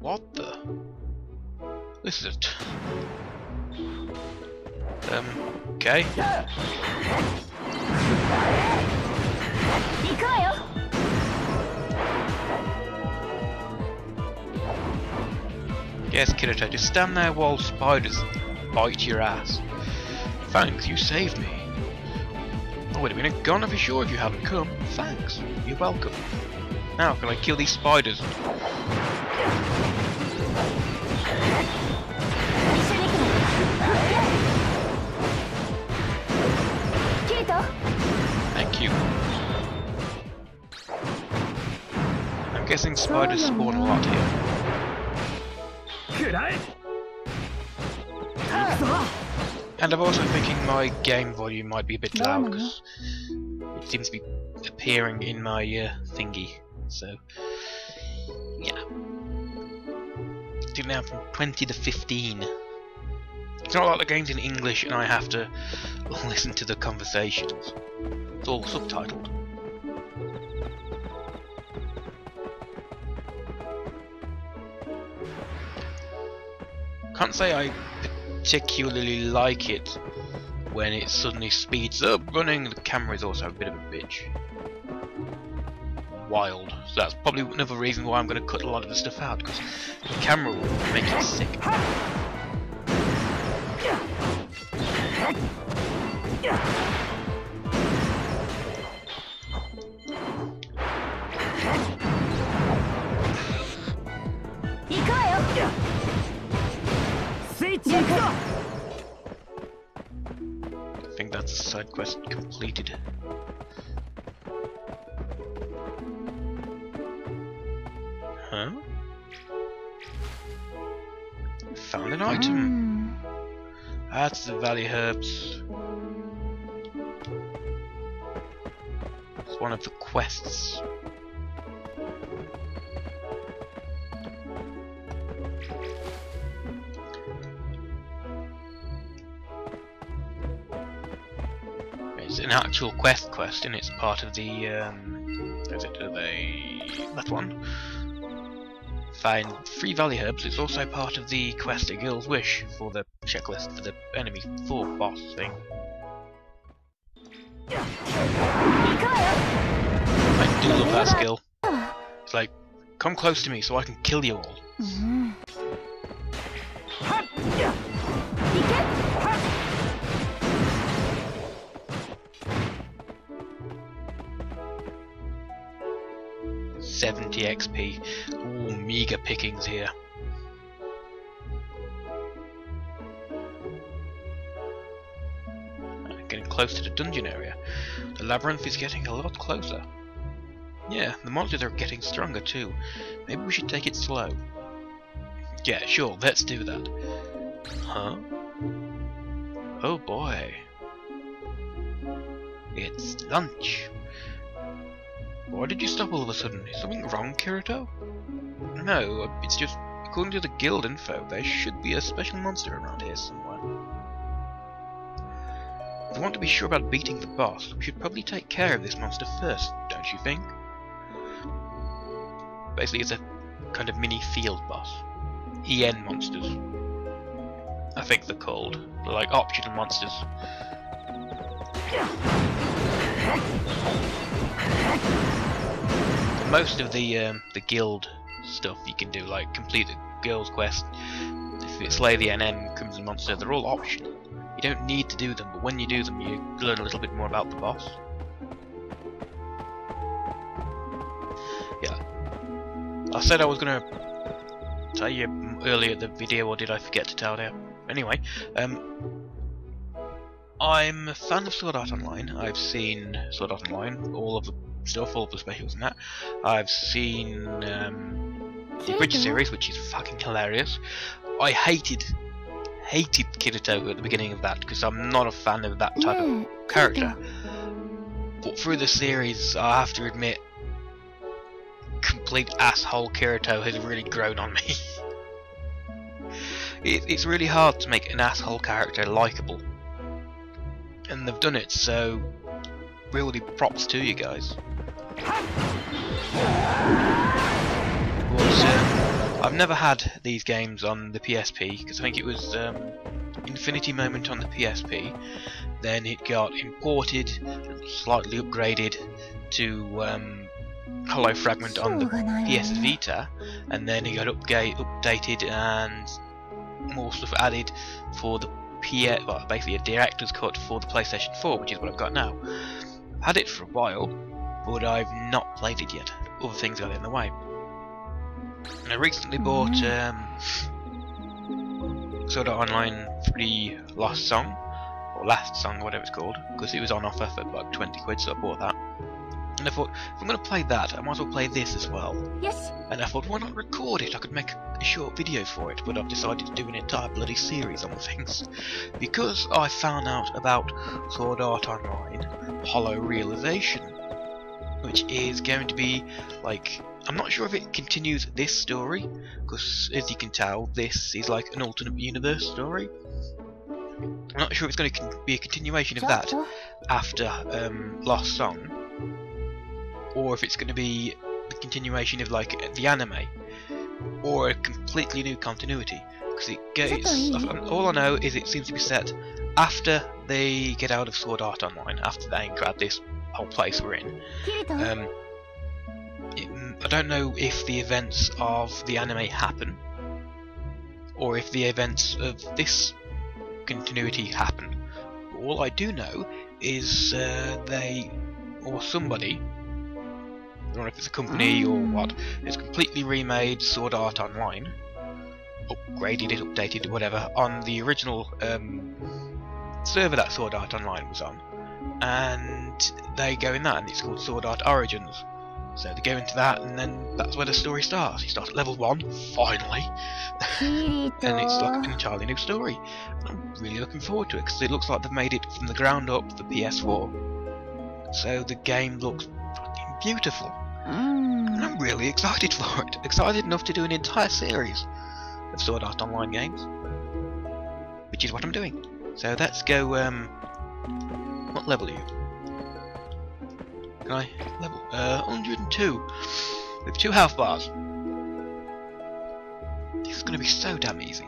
What the? This is okay. Yes, Kirito, just stand there while spiders bite your ass. Thanks, you saved me. I would have been a goner for sure if you hadn't come. Thanks, you're welcome. Now, can I kill these spiders? Thank you. I'm guessing spiders spawn a lot here. And I'm also thinking my game volume might be a bit loud because it seems to be appearing in my thingy. So, yeah. Do now from 20 to 15. It's not like the game's in English and I have to listen to the conversations. It's all subtitled. Can't say I particularly like it when it suddenly speeds up running. The camera is also a bit of a bitch. Wild. So that's probably another reason why I'm going to cut a lot of the stuff out, because the camera will make it sick. I think that's a side quest completed. Huh? Found an item. That's the valley herbs. It's one of the quests. It's an actual quest, and it's part of the that one. Find 3 valley herbs. It's also part of the quest at Gil's Wish for the checklist for the enemy 4 boss thing. I do love that skill. It's like, come close to me so I can kill you all. 70 XP. Ooh, meager pickings here. Getting close to the dungeon area. The labyrinth is getting a lot closer. Yeah, the monsters are getting stronger too. Maybe we should take it slow. Yeah, sure, let's do that. Huh? Oh boy. It's lunch. Why did you stop all of a sudden? Is something wrong, Kirito? No, it's just, according to the guild info, there should be a special monster around here somewhere. If we want to be sure about beating the boss, we should probably take care of this monster first, don't you think? Basically, it's a kind of mini field boss. EN monsters. I think they're called. They're like optional monsters. Most of the guild stuff you can do, like complete the guild's quest, if you slay the NN comes a monster, they're all optional. You don't need to do them, but when you do them you learn a little bit more about the boss. Yeah. I said I was gonna tell you earlier in the video, or did I forget to tell you? Anyway, I'm a fan of Sword Art Online. I've seen Sword Art Online, all of the stuff, all of the specials and that. I've seen the Bridge series, which is fucking hilarious. I hated Kirito at the beginning of that because I'm not a fan of that type of character. But through the series, I have to admit, complete asshole Kirito has really grown on me. It's really hard to make an asshole character likeable, and they've done it, so really props to you guys. But I I've never had these games on the PSP because I think it was Infinity Moment on the PSP, then it got imported and slightly upgraded to Hollow Fragment on the PS Vita, and then it got updated and more stuff added for the well, basically a director's cut for the PlayStation 4, which is what I've got now. I've had it for a while, but I've not played it yet. Other things got in the way. And I recently bought Sword Art Online 3 Lost Song, or Last Song, whatever it's called, because it was on offer for like 20 quid, so I bought that. And I thought, if I'm going to play that, I might as well play this as well. Yes. And I thought, why not record it? I could make a short video for it, but I've decided to do an entire bloody series on things. Because I found out about Sword Art Online Hollow Realization, which is going to be, like, I'm not sure if it continues this story, because as you can tell, this is like an alternate universe story. I'm not sure if it's going to be a continuation of that after Lost Song, or if it's going to be the continuation of like the anime, or a completely new continuity. Because it goes, all I know is it seems to be set after they get out of Sword Art Online, after they grab this whole place we're in. I don't know if the events of the anime happen, or if the events of this continuity happen. But all I do know is they, or somebody, I don't know if it's a company or what, has completely remade Sword Art Online, upgraded it, updated it, whatever, on the original server that Sword Art Online was on, and they go in that, and it's called Sword Art Origins. So they go into that, and then that's where the story starts. You start at level 1, finally, and it's like an entirely new story. And I'm really looking forward to it, because it looks like they've made it from the ground up for PS4. So the game looks fucking beautiful. And I'm really excited for it. Excited enough to do an entire series of Sword Art Online games. Which is what I'm doing. So let's go, what level are you? Can I level 102 with 2 health bars. This is going to be so damn easy.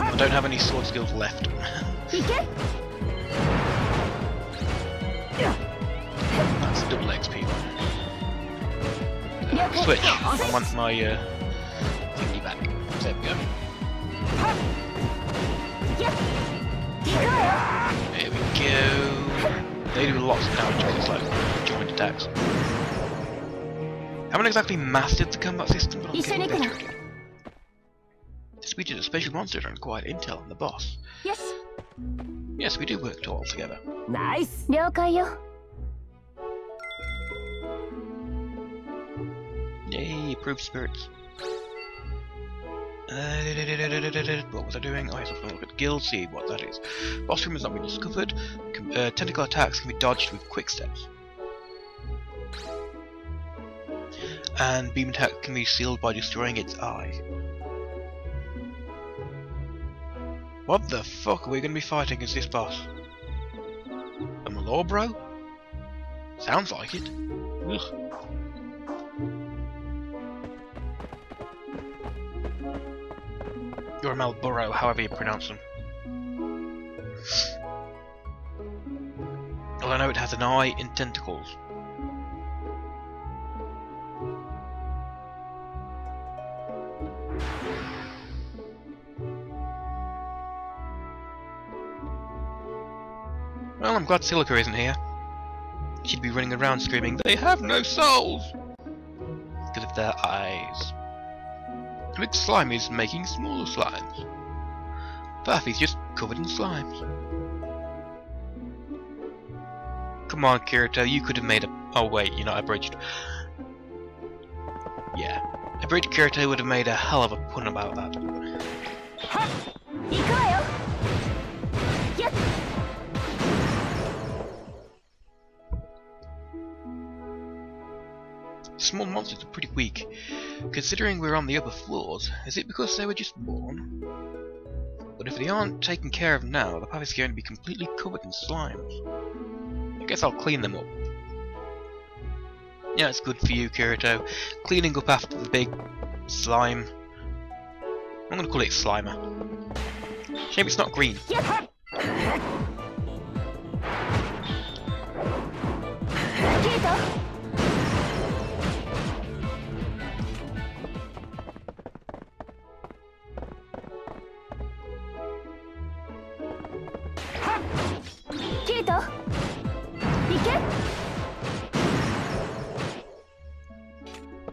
I don't have any sword skills left. That's double XP. Switch. I want my thingy back. There we go. There we go. They do lots of damage because it's like joint attacks. Haven't exactly mastered the combat system, but I'm getting better at it. We did a special monster and acquired intel on the boss. Yes. Yes, we do work all together. Nice. Yay, approved spirits. What was I doing? Oh, I have to look at guild, see what that is. Boss room has not been discovered. Tentacle attacks can be dodged with quick steps. And beam attack can be sealed by destroying its eye. What the fuck are we going to be fighting against this boss? A Malobro? Sounds like it. Ugh. Or a Malboro, however you pronounce them. Well, I know it has an eye and tentacles. Well, I'm glad Silica isn't here. She'd be running around screaming, "They have no souls!" because of their eyes. Big Slime is making smaller slimes. Buffy's just covered in slimes. Come on, Kirito, you could have made a... Oh wait, you're not abridged. Yeah. Abridged Kirito would have made a hell of a pun about that. Small monsters are pretty weak. Considering we're on the upper floors, is it because they were just born? But if they aren't taken care of now, the path is going to be completely covered in slimes. I guess I'll clean them up. Yeah, it's good for you, Kirito. Cleaning up after the big slime. I'm gonna call it Slimer. Shame it's not green.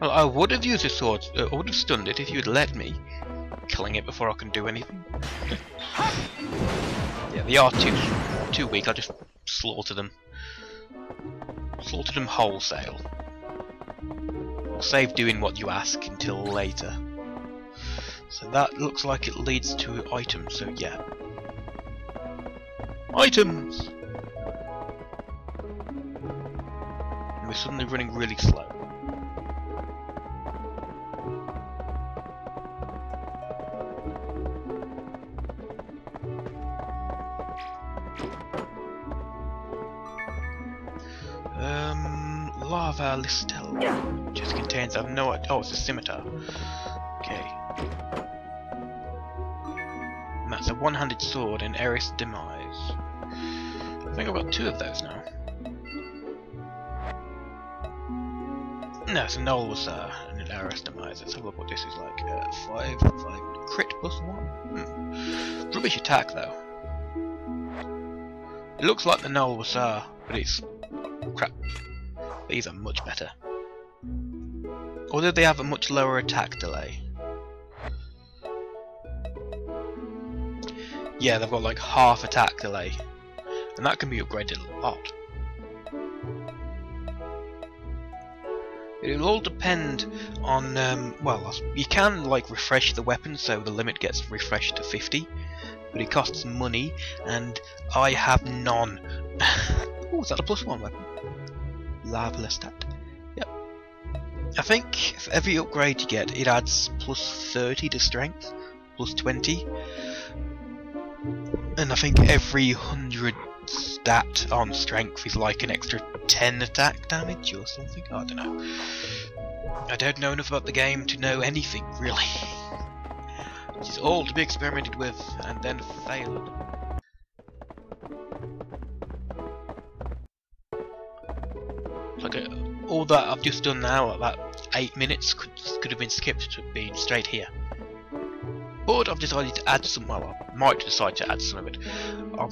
Well, I would have used a sword, I would have stunned it if you'd let me. Killing it before I can do anything. Yeah, they are too weak, I'll just slaughter them. Slaughter them wholesale. I'll save doing what you ask until later. So that looks like it leads to items, so yeah. Items! And we're suddenly running really slow. Lava Listel just contains, I've no idea. Oh, it's a scimitar. Okay. And that's a one-handed sword and Eris Demise. I think I've got 2 of those now. No, it's a Nolwasar and an Eris Demise. Let's have a look what this is like. 5 crit plus 1. Rubbish attack though. It looks like the Nolwasar, but it's crap. These are much better. Although they have a much lower attack delay. Yeah, they've got like half attack delay. And that can be upgraded a lot. It'll all depend on, well, you can like refresh the weapon so the limit gets refreshed to 50. But it costs money, and I have none. Oh, is that a +1 weapon? Lava Lestat. Yep. I think for every upgrade you get, it adds +30 to strength, +20, and I think every 100 stat on strength is like an extra 10 attack damage or something. I don't know. I don't know enough about the game to know anything really. It is all to be experimented with and then failed. Like all that I've just done now, about 8 minutes, could have been skipped to being straight here. But I've decided to add some. Well, I might decide to add some of it.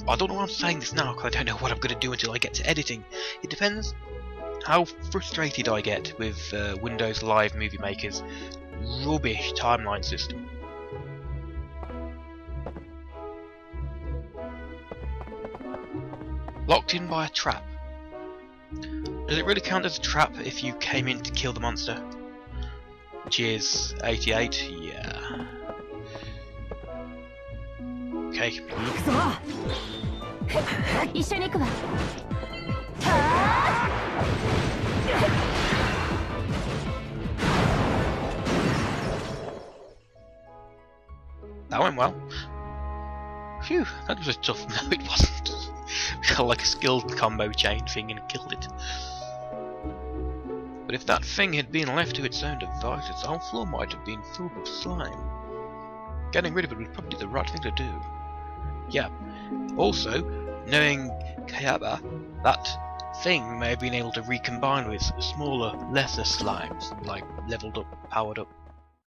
I don't know why I'm saying this now, because I don't know what I'm going to do until I get to editing. It depends how frustrated I get with Windows Live Movie Maker's rubbish timeline system. Locked in by a trap. Does it really count as a trap if you came in to kill the monster? Which is 88, yeah. Okay. That went well. Phew, that was a tough. No, it wasn't. We got like a skilled combo chain thing and killed it. But if that thing had been left to its own devices, the whole floor might have been filled with slime. Getting rid of it was probably the right thing to do. Yeah. Also, knowing Kayaba, that thing may have been able to recombine with smaller, lesser slimes, like leveled up, powered up